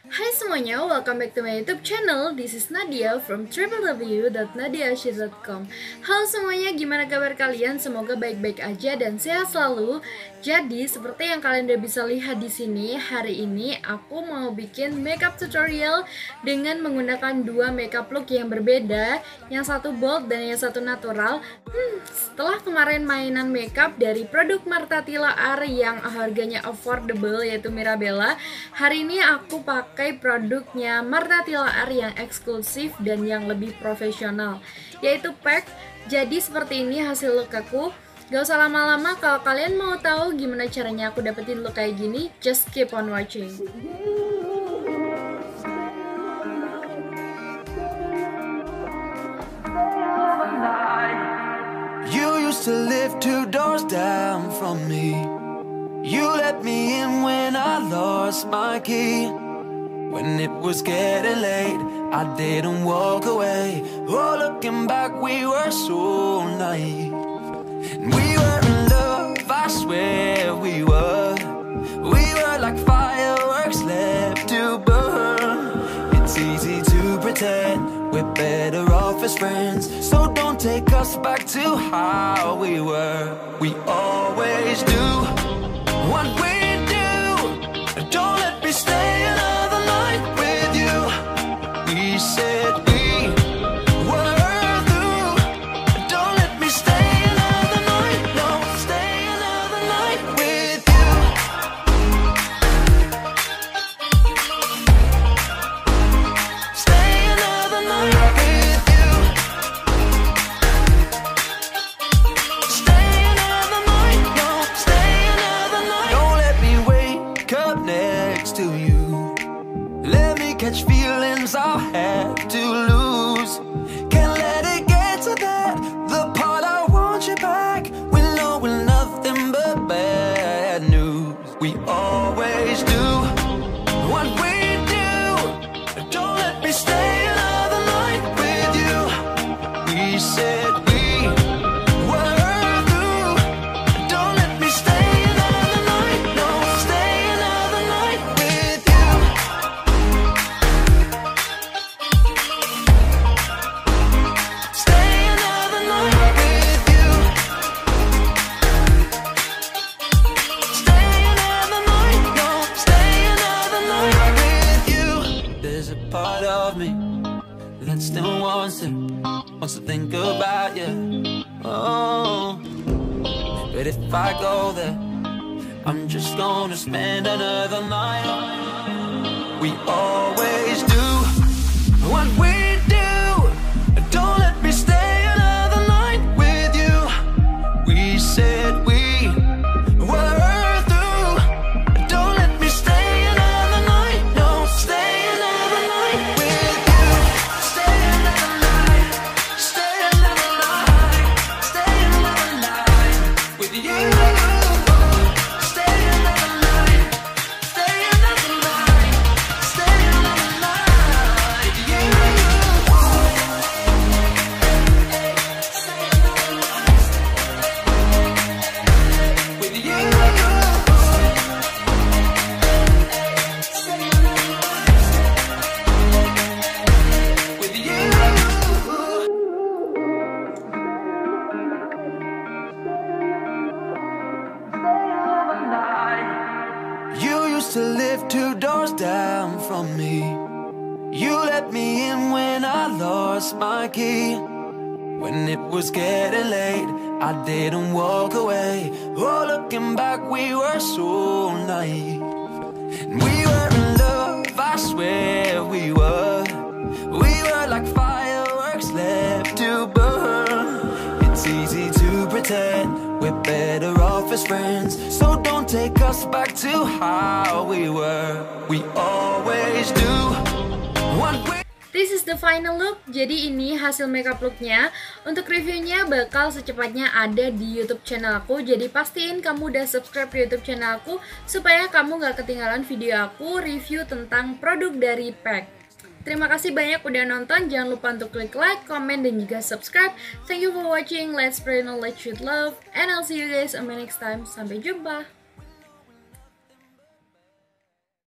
Hai semuanya, welcome back to my YouTube channel. This is Nadia from www.nadiaanisahtahani.com. Halo semuanya, gimana kabar kalian? Semoga baik-baik aja dan sehat selalu. Jadi, seperti yang kalian udah bisa lihat di sini, hari ini aku mau bikin makeup tutorial dengan menggunakan dua makeup look yang berbeda, yang satu bold dan yang satu natural. Setelah kemarin mainan makeup dari produk Martha Tilaar yang harganya affordable yaitu Mirabella, hari ini aku pakai produknya Martha Tilaar yang eksklusif dan yang lebih profesional, yaitu PAC. Jadi seperti ini hasil look aku. Gak usah lama-lama, kalau kalian mau tahu gimana caranya aku dapetin look kayak gini, just keep on watching. You used to live 2 doors down from me. You let me in when I lost my key. When it was getting late, I didn't walk away. Oh, looking back, we were so naive. We were in love, I swear we were. We were like fireworks left to burn. It's easy to pretend we're better off as friends, so don't take us back to how we were. We always do what we do. Don't let me stay another night with you. We said we were through. Don't let me stay another night. No, stay another night with you. Stay another night with you. Stay another night. No, stay another night. Don't let me wake up next to you. Let me catch feelings I'll have to lose. Can't let it get to that, the part I want you back. We know we're nothing but bad news. We always do what we do. Don't let me stay another night with you. We said we were through. Don't let me stay another night. No, stay another night with you. Stay another night with you. Stay another night. No, stay another night with you. There's a part of me that still wants to think about you. Oh, but if I go there, I'm just gonna spend another night. We always do what we do. Don't let me stay another night with you. We said we were through. Don't let me stay another night. No, stay another night with you. Stay another night. Stay another night. Stay another night with you. Stay another night. Stay another night. Stay another night with you. With you. With you. You used to live 2 doors down from me. You let me in when I lost my key. When it was getting late, I didn't walk away. Oh, looking back, we were so naive. We were in love, I swear we were. We were like fireworks left to burn. It's easy to pretend we're better off as friends, so don't take us back to how we were. We always do what we. This is the final look. Jadi ini hasil makeup looknya. Untuk reviewnya bakal secepatnya ada di YouTube channel aku. Jadi pastiin kamu udah subscribe di YouTube channel aku supaya kamu gak ketinggalan video aku review tentang produk dari PAC. Terima kasih banyak udah nonton. Jangan lupa untuk klik like, comment, dan juga subscribe. Thank you for watching. Let's spread knowledge with love, and I'll see you guys on my next time. Sampai jumpa.